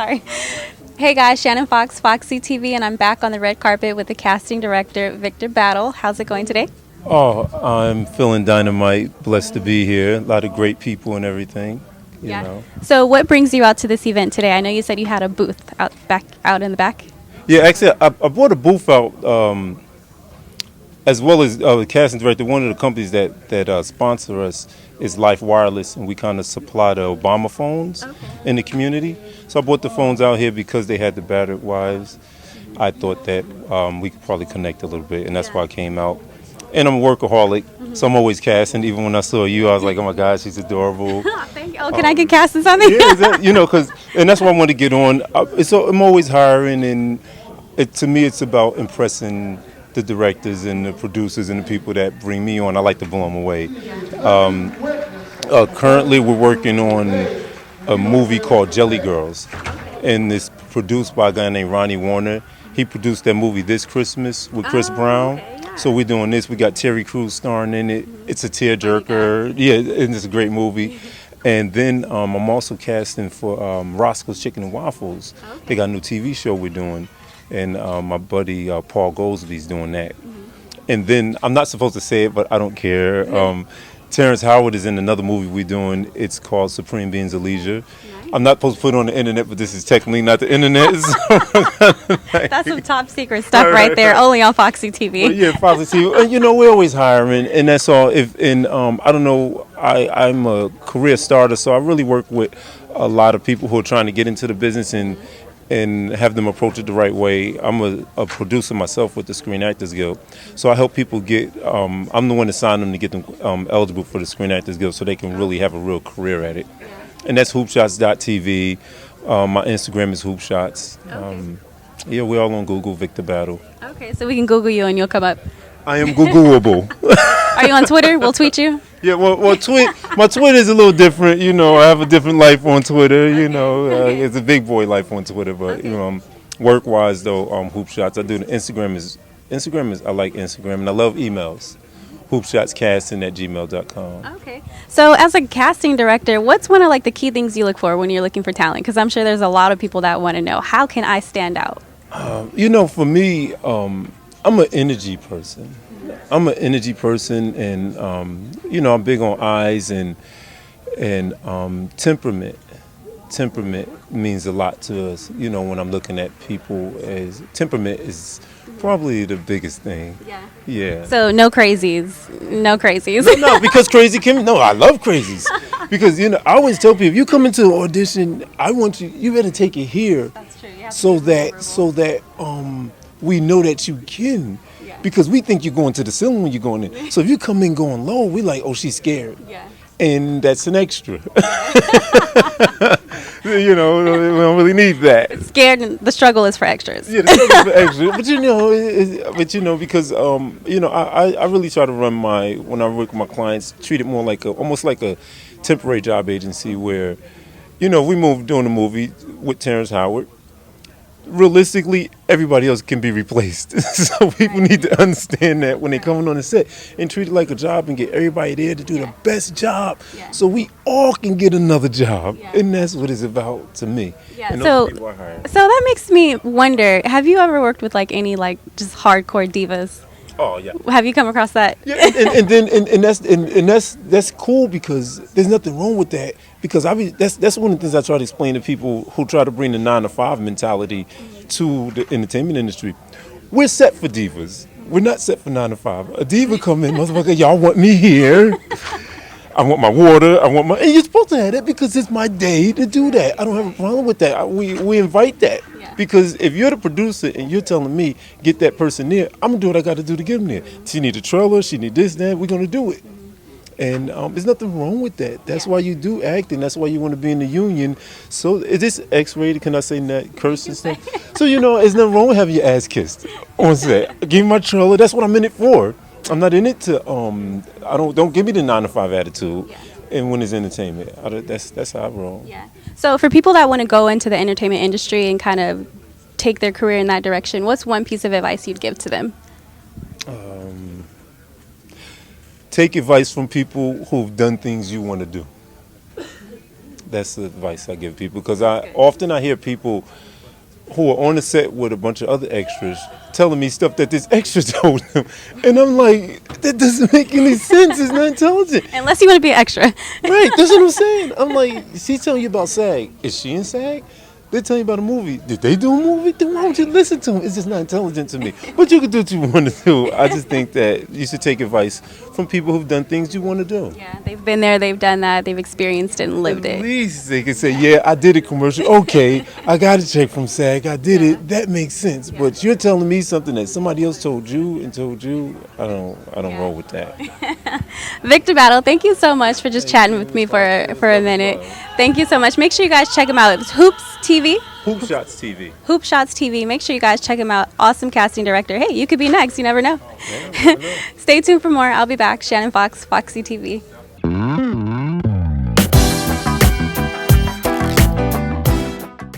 Sorry. Hey guys, Shannon Fox, Foxy TV, and I'm back on the red carpet with the casting director, Victor Battle. How's it going today? Oh, I'm feeling dynamite. Blessed to be here. A lot of great people and everything. You know. So, what brings you out to this event today? I know you said you had a booth out in the back. Yeah, actually, I brought a booth out as well as the casting director. One of the companies that sponsor us is Life Wireless, and we kind of supply the Obama phones in the community. So I brought the phones out here because they had the battered wires. I thought that we could probably connect a little bit, and that's why I came out. And I'm a workaholic, so I'm always casting. Even when I saw you, I was like, oh my gosh, she's adorable. Thank you. Oh, can I get cast in something? Yeah, and that's why I wanted to get on. I'm always hiring, and to me, it's about impressing the directors and the producers and the people that bring me on. I like to blow them away. Currently, we're working on a movie called Jelly Girls, and it's produced by a guy named Ronnie Warner. He produced that movie This Christmas with Chris Brown. So we're doing this. We got Terry Crews starring in it. It's a tearjerker. Yeah, and it's a great movie. And then I'm also casting for Roscoe's Chicken and Waffles. They got a new TV show we're doing. And my buddy Paul Goldsby's doing that. And then I'm not supposed to say it, but I don't care. Terrence Howard is in another movie we're doing. It's called Supreme Beings of Leisure. I'm not supposed to put it on the internet, but this is technically not the internet. That's some top secret stuff right there, only on Foxy TV. But yeah, Foxy TV. And, we're always hiring, and that's all. I don't know, I'm a career starter, so I really work with a lot of people who are trying to get into the business and have them approach it the right way. I'm a producer myself with the Screen Actors Guild, so I help people get. I'm the one to sign them to get them eligible for the Screen Actors Guild, so they can really have a real career at it. And that's hoopshots.tv. My Instagram is hoopshots. Yeah, we're all on Google, Victor Battle. Okay, so we can Google you and you'll come up. I am Googleable. Are you on Twitter? We'll tweet you. Yeah, well, my Twitter is a little different. I have a different life on Twitter. It's a big boy life on Twitter, but work-wise though, hoopshots. I do the Instagram is I like Instagram, and I love emails. hoopshotscasting@gmail.com. Okay. So as a casting director, what's one of the key things you look for when you're looking for talent? Because I'm sure there's a lot of people that want to know, how can I stand out? For me, I'm an energy person. And I'm big on eyes and temperament. Temperament means a lot to us. When I'm looking at people, as temperament is probably the biggest thing. Yeah. So no crazies. No crazies. No, because crazy can. No, I love crazies. Because I always tell people, if you come into an audition, I want you better take it here. That's true. So that we know that you can. Because we think you're going to the ceiling when you're going in. So if you come in going low, we like, oh, she's scared. Yeah. And that's an extra. We don't really need that. It's scared, and the struggle is for extras. Yeah, the struggle is for extra. Because I really try to run when I work with my clients, treat it more almost like a temporary job agency where, we moved doing a movie with Terrence Howard. Realistically, everybody else can be replaced. So people need to understand that when they're coming on the set and treat it like a job and get everybody there to do the best job so we all can get another job. And that's what it's about to me. And so that makes me wonder, have you ever worked with any just hardcore divas? Oh yeah. Have you come across that? Yeah, and that's cool because there's nothing wrong with that. Because that's one of the things I try to explain to people who try to bring the 9-to-5 mentality to the entertainment industry. We're set for divas. We're not set for 9-to-5. A diva come in, motherfucker, y'all want me here. I want my water. And you're supposed to have that because it's my day to do that. I don't have a problem with that. We invite that. Because if you're the producer and you're telling me, get that person there, I'm going to do what I got to do to get them there. She need a trailer, she need this, that, we're going to do it. And there's nothing wrong with that. That's why you do acting. That's why you want to be in the union. So is this X-rated? Can I say that curse and stuff? So, there's nothing wrong with having your ass kissed on set. Give me my trailer. That's what I'm in it for. I'm not in it to, don't give me the 9-to-5 attitude. And when it's entertainment, that's how I roll. Yeah. So for people that want to go into the entertainment industry and kind of take their career in that direction, what's one piece of advice you'd give to them? Take advice from people who've done things you want to do. that's the advice I give people, because I hear people who are on the set with a bunch of other extras telling me stuff that this extra told them, and I'm like, that doesn't make any sense. It's not intelligent. Unless you want to be an extra. Right, that's what I'm saying. I'm like, she's telling you about SAG. Is she in SAG? They're telling you about a movie. Did they do a movie? Then why would you listen to them? It's just not intelligent to me. But you can do what you want to do. I just think that you should take advice from people who've done things you want to do. Yeah, they've been there, they've done that, they've experienced it and lived At it. least they can say, yeah, I did a commercial. Okay, I got a check from SAG. I did it. That makes sense. But you're telling me something that somebody else told you. I don't roll with that. Victor Battle, thank you so much for just chatting with me for a minute. Thank you so much. Make sure you guys check him out. It's Hoops TV. Hoop Shots TV. Hoop Shots TV. Make sure you guys check him out. Awesome casting director. Hey, you could be next. You never know. Yeah, I know. Stay tuned for more. I'll be back. Shannon Fox, Foxy TV.